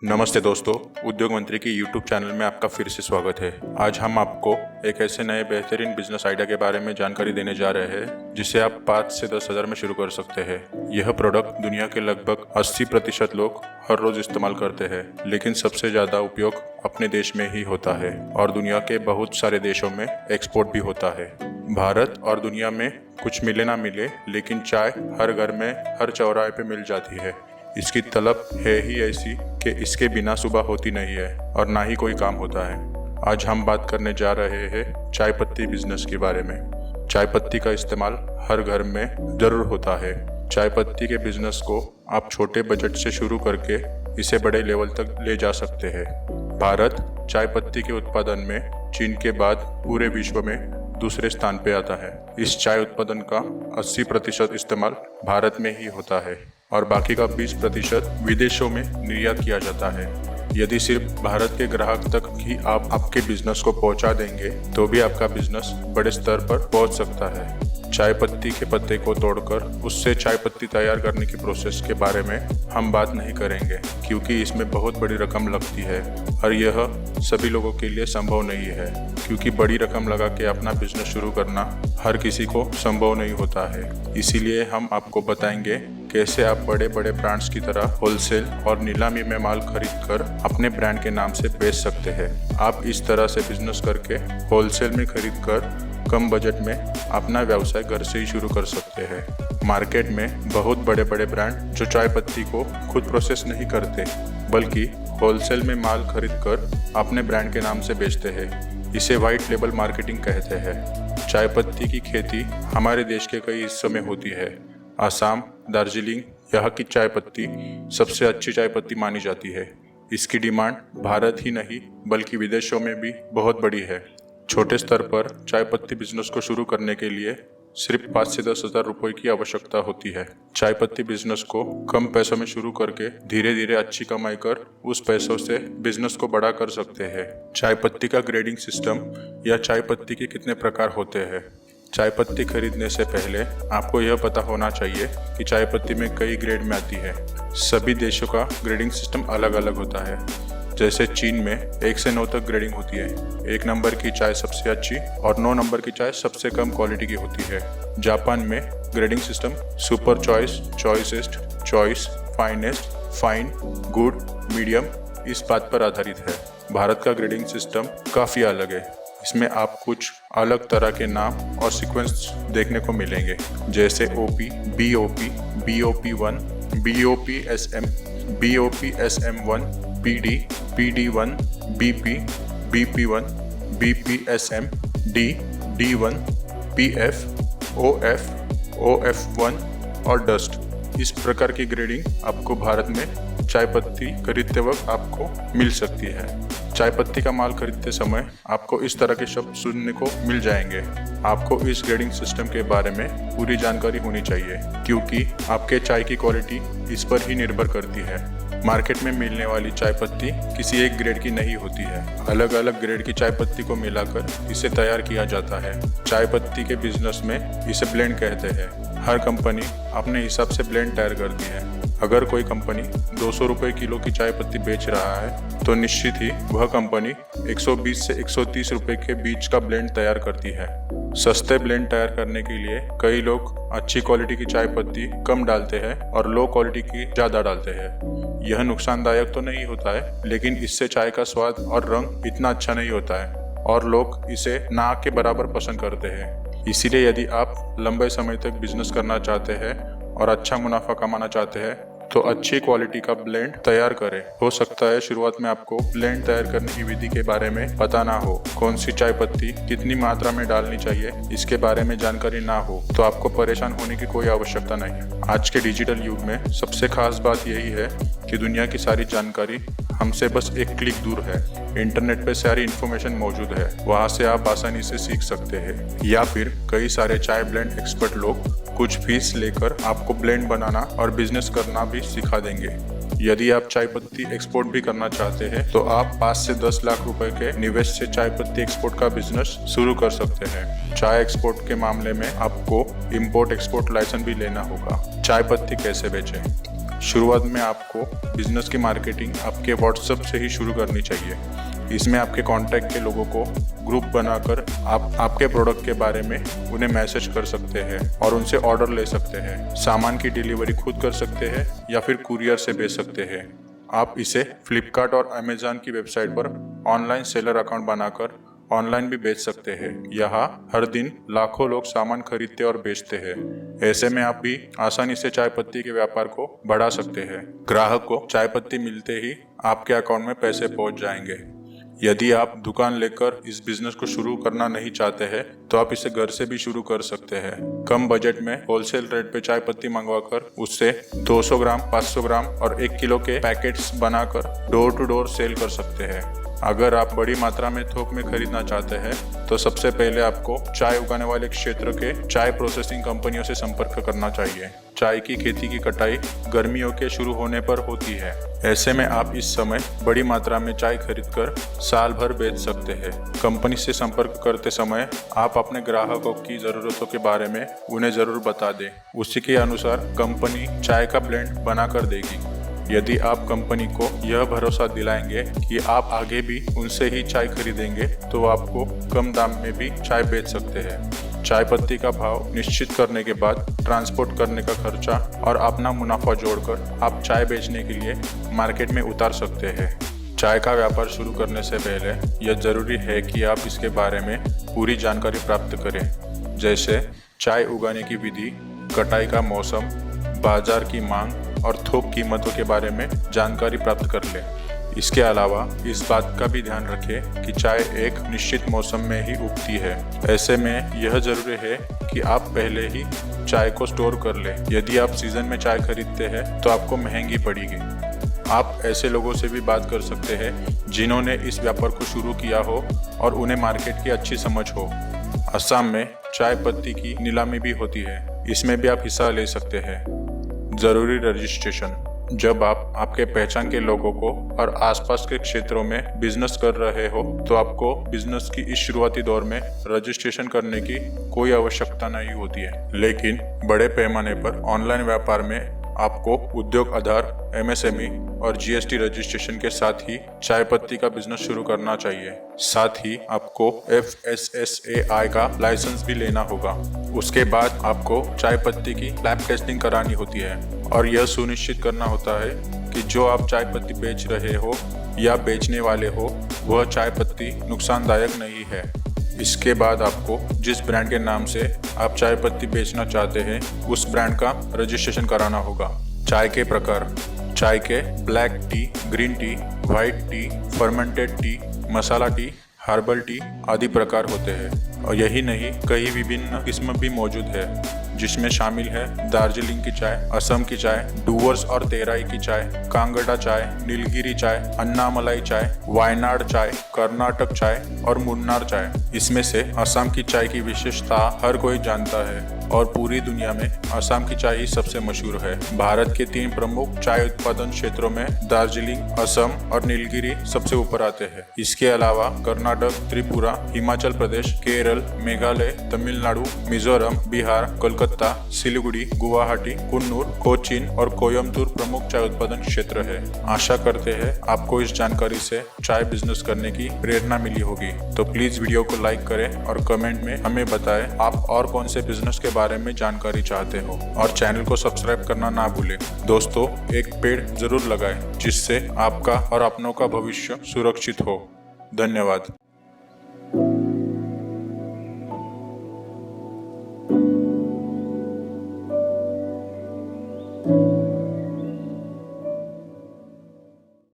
नमस्ते दोस्तों, उद्योग मंत्री की यूट्यूब चैनल में आपका फिर से स्वागत है। आज हम आपको एक ऐसे नए बेहतरीन बिजनेस आइडिया के बारे में जानकारी देने जा रहे हैं जिसे आप 5 से 10 हज़ार में शुरू कर सकते हैं। यह प्रोडक्ट दुनिया के लगभग 80% लोग हर रोज इस्तेमाल करते हैं, लेकिन सबसे ज़्यादा उपयोग अपने देश में ही होता है और दुनिया के बहुत सारे देशों में एक्सपोर्ट भी होता है। भारत और दुनिया में कुछ मिले ना मिले, लेकिन चाय हर घर में हर चौराहे पे मिल जाती है। इसकी तलब है ही ऐसी कि इसके बिना सुबह होती नहीं है और ना ही कोई काम होता है। आज हम बात करने जा रहे हैं चाय पत्ती बिजनेस के बारे में। चाय पत्ती का इस्तेमाल हर घर में जरूर होता है। चाय पत्ती के बिजनेस को आप छोटे बजट से शुरू करके इसे बड़े लेवल तक ले जा सकते हैं। भारत चाय पत्ती के उत्पादन में चीन के बाद पूरे विश्व में दूसरे स्थान पे आता है। इस चाय उत्पादन का 80% इस्तेमाल भारत में ही होता है और बाकी का 20% विदेशों में निर्यात किया जाता है। यदि सिर्फ भारत के ग्राहक तक ही आप आपके बिजनेस को पहुंचा देंगे तो भी आपका बिजनेस बड़े स्तर पर पहुंच सकता है। चाय पत्ती के पत्ते को तोड़कर उससे चाय पत्ती तैयार करने की प्रोसेस के बारे में हम बात नहीं करेंगे, क्योंकि इसमें बहुत बड़ी रकम लगती है और यह सभी लोगों के लिए संभव नहीं है, क्योंकि बड़ी रकम लगा के अपना बिजनेस शुरू करना हर किसी को संभव नहीं होता है। इसीलिए हम आपको बताएंगे कैसे आप बड़े बड़े ब्रांड्स की तरह होलसेल और नीलामी में माल खरीद कर अपने ब्रांड के नाम से बेच सकते हैं। आप इस तरह से बिजनेस करके होलसेल में खरीद कर कम बजट में अपना व्यवसाय घर से ही शुरू कर सकते हैं। मार्केट में बहुत बड़े बड़े ब्रांड जो चाय पत्ती को खुद प्रोसेस नहीं करते, बल्कि होलसेल में माल खरीद कर अपने ब्रांड के नाम से बेचते हैं। इसे व्हाइट लेबल मार्केटिंग कहते हैं। चाय पत्ती की खेती हमारे देश के कई हिस्सों में होती है। असम, दार्जिलिंग यहाँ की चाय पत्ती सबसे अच्छी चाय पत्ती मानी जाती है। इसकी डिमांड भारत ही नहीं बल्कि विदेशों में भी बहुत बड़ी है। छोटे स्तर पर चाय पत्ती बिजनेस को शुरू करने के लिए सिर्फ 5 से 10 हज़ार रुपये की आवश्यकता होती है। चाय पत्ती बिजनेस को कम पैसों में शुरू करके धीरे धीरे अच्छी कमाई कर उस पैसों से बिजनेस को बड़ा कर सकते हैं। चाय पत्ती का ग्रेडिंग सिस्टम या चाय पत्ती के कितने प्रकार होते हैं। चाय पत्ती खरीदने से पहले आपको यह पता होना चाहिए कि चाय पत्ती में कई ग्रेड में आती है। सभी देशों का ग्रेडिंग सिस्टम अलग अलग होता है। जैसे चीन में 1 से 9 तक ग्रेडिंग होती है। 1 नंबर की चाय सबसे अच्छी और 9 नंबर की चाय सबसे कम क्वालिटी की होती है। जापान में grading system super choice, choicest, choice, finest, fine, good, medium इस बात पर आधारित है। भारत का ग्रेडिंग सिस्टम काफ़ी अलग है। इसमें आप कुछ अलग तरह के नाम और सीक्वेंस देखने को मिलेंगे, जैसे OP, BOP, BOP1, BOPSM, BOPSM1, PD, PD1, BP, BP1, BPSM, D, D1, PF, OF, OF1 और डस्ट। इस प्रकार की ग्रेडिंग आपको भारत में चाय पत्ती खरीदते वक्त आपको मिल सकती है। चाय पत्ती का माल खरीदते समय आपको इस तरह के शब्द सुनने को मिल जाएंगे। आपको इस ग्रेडिंग सिस्टम के बारे में पूरी जानकारी होनी चाहिए, क्योंकि आपके चाय की क्वालिटी इस पर ही निर्भर करती है। मार्केट में मिलने वाली चाय पत्ती किसी एक ग्रेड की नहीं होती है। अलग अलग ग्रेड की चाय पत्ती को मिलाकर इसे तैयार किया जाता है। चाय पत्ती के बिजनेस में इसे ब्लेंड कहते हैं। हर कंपनी अपने हिसाब से ब्लेंड तैयार करती है। अगर कोई कंपनी 200 रुपये किलो की चाय पत्ती बेच रहा है तो निश्चित ही वह कंपनी 120 से 130 रुपये के बीच का ब्लेंड तैयार करती है। सस्ते ब्लेंड तैयार करने के लिए कई लोग अच्छी क्वालिटी की चाय पत्ती कम डालते हैं और लो क्वालिटी की ज़्यादा डालते हैं। यह नुकसानदायक तो नहीं होता है, लेकिन इससे चाय का स्वाद और रंग इतना अच्छा नहीं होता है और लोग इसे ना के बराबर पसंद करते हैं। इसीलिए यदि आप लंबे समय तक बिजनेस करना चाहते हैं और अच्छा मुनाफा कमाना चाहते हैं तो अच्छी क्वालिटी का ब्लेंड तैयार करें। हो सकता है शुरुआत में आपको ब्लेंड तैयार करने की विधि के बारे में पता ना हो, कौन सी चाय पत्ती कितनी मात्रा में डालनी चाहिए इसके बारे में जानकारी ना हो, तो आपको परेशान होने की कोई आवश्यकता नहीं। आज के डिजिटल युग में सबसे खास बात यही है कि दुनिया की सारी जानकारी हमसे बस एक क्लिक दूर है। इंटरनेट पे सारी इन्फॉर्मेशन मौजूद है, वहाँ से आप आसानी से सीख सकते हैं। या फिर कई सारे चाय ब्लेंड एक्सपर्ट लोग कुछ फीस लेकर आपको ब्लेंड बनाना और बिजनेस करना भी सिखा देंगे। यदि आप चाय पत्ती एक्सपोर्ट भी करना चाहते हैं तो आप 5 से 10 लाख रुपए के निवेश से चाय पत्ती एक्सपोर्ट का बिजनेस शुरू कर सकते हैं। चाय एक्सपोर्ट के मामले में आपको इंपोर्ट एक्सपोर्ट लाइसेंस भी लेना होगा। चाय पत्ती कैसे बेचें? शुरुआत में आपको बिजनेस की मार्केटिंग आपके व्हाट्सएप से ही शुरू करनी चाहिए। इसमें आपके कांटेक्ट के लोगों को ग्रुप बनाकर आप आपके प्रोडक्ट के बारे में उन्हें मैसेज कर सकते हैं और उनसे ऑर्डर ले सकते हैं। सामान की डिलीवरी खुद कर सकते हैं या फिर कुरियर से भेज सकते हैं। आप इसे फ्लिपकार्ट और अमेज़न की वेबसाइट पर ऑनलाइन सेलर अकाउंट बनाकर ऑनलाइन भी बेच सकते हैं। यहाँ हर दिन लाखों लोग सामान खरीदते और बेचते हैं। ऐसे में आप भी आसानी से चाय पत्ती के व्यापार को बढ़ा सकते हैं। ग्राहक को चाय पत्ती मिलते ही आपके अकाउंट में पैसे पहुंच जाएंगे। यदि आप दुकान लेकर इस बिजनेस को शुरू करना नहीं चाहते हैं तो आप इसे घर से भी शुरू कर सकते हैं। कम बजट में होलसेल रेट पे चाय पत्ती मंगवाकर उससे 200 ग्राम, 500 ग्राम और 1 किलो के पैकेट्स बनाकर डोर टू डोर सेल कर सकते हैं। अगर आप बड़ी मात्रा में थोक में खरीदना चाहते हैं तो सबसे पहले आपको चाय उगाने वाले क्षेत्र के चाय प्रोसेसिंग कंपनियों से संपर्क करना चाहिए। चाय की खेती की कटाई गर्मियों के शुरू होने पर होती है। ऐसे में आप इस समय बड़ी मात्रा में चाय खरीदकर साल भर बेच सकते हैं। कंपनी से संपर्क करते समय आप अपने ग्राहकों की ज़रूरतों के बारे में उन्हें ज़रूर बता दें। उसी के अनुसार कंपनी चाय का ब्लेंड बना कर देगी। यदि आप कंपनी को यह भरोसा दिलाएंगे कि आप आगे भी उनसे ही चाय खरीदेंगे तो आपको कम दाम में भी चाय बेच सकते हैं। चाय पत्ती का भाव निश्चित करने के बाद ट्रांसपोर्ट करने का खर्चा और अपना मुनाफा जोड़कर आप चाय बेचने के लिए मार्केट में उतार सकते हैं। चाय का व्यापार शुरू करने से पहले यह जरूरी है कि आप इसके बारे में पूरी जानकारी प्राप्त करें, जैसे चाय उगाने की विधि, कटाई का मौसम, बाजार की मांग और थोक कीमतों के बारे में जानकारी प्राप्त कर लें। इसके अलावा इस बात का भी ध्यान रखें कि चाय एक निश्चित मौसम में ही उगती है। ऐसे में यह जरूरी है कि आप पहले ही चाय को स्टोर कर लें। यदि आप सीजन में चाय खरीदते हैं तो आपको महंगी पड़ेगी। आप ऐसे लोगों से भी बात कर सकते हैं जिन्होंने इस व्यापार को शुरू किया हो और उन्हें मार्केट की अच्छी समझ हो। असम में चाय पत्ती की नीलामी भी होती है, इसमें भी आप हिस्सा ले सकते हैं। जरूरी रजिस्ट्रेशन: जब आप आपके पहचान के लोगों को और आसपास के क्षेत्रों में बिजनेस कर रहे हो तो आपको बिजनेस की इस शुरुआती दौर में रजिस्ट्रेशन करने की कोई आवश्यकता नहीं होती है। लेकिन बड़े पैमाने पर ऑनलाइन व्यापार में आपको उद्योग आधार, MSME और GST रजिस्ट्रेशन के साथ ही चाय पत्ती का बिजनेस शुरू करना चाहिए। साथ ही आपको FSSAI का लाइसेंस भी लेना होगा। उसके बाद आपको चाय पत्ती की लैब टेस्टिंग करानी होती है और यह सुनिश्चित करना होता है कि जो आप चाय पत्ती बेच रहे हो या बेचने वाले हो वह चाय पत्ती नुकसानदायक नहीं है। इसके बाद आपको जिस ब्रांड के नाम से आप चाय पत्ती बेचना चाहते हैं उस ब्रांड का रजिस्ट्रेशन कराना होगा। चाय के प्रकार: चाय के black tea, green tea, white tea, fermented tea, masala tea, herbal tea आदि प्रकार होते हैं। और यही नहीं, कई विभिन्न किस्म भी मौजूद है जिसमें शामिल है दार्जिलिंग की चाय, असम की चाय, डूवर्स और तेराई की चाय, कांगड़ा चाय, नीलगिरी चाय, अन्नामलाई चाय, वायनाड चाय, कर्नाटक चाय और मुन्नार चाय। इसमें से असम की चाय की विशेषता हर कोई जानता है और पूरी दुनिया में असम की चाय ही सबसे मशहूर है। भारत के 3 प्रमुख चाय उत्पादन क्षेत्रों में दार्जिलिंग, असम और नीलगिरी सबसे ऊपर आते हैं। इसके अलावा कर्नाटक, त्रिपुरा, हिमाचल प्रदेश, केरल, मेघालय, तमिलनाडु, मिजोरम, बिहार, कोलकाता, सिलीगुड़ी, गुवाहाटी, कुन्नूर, कोचीन और कोयम्बटूर प्रमुख चाय उत्पादन क्षेत्र है। आशा करते हैं आपको इस जानकारी से चाय बिजनेस करने की प्रेरणा मिली होगी। तो प्लीज वीडियो को लाइक करें और कमेंट में हमें बताएं आप और कौन से बिजनेस के बारे में जानकारी चाहते हो और चैनल को सब्सक्राइब करना ना भूलें। दोस्तों, एक पेड़ जरूर लगाएं जिससे आपका और अपनों का भविष्य सुरक्षित हो। धन्यवाद।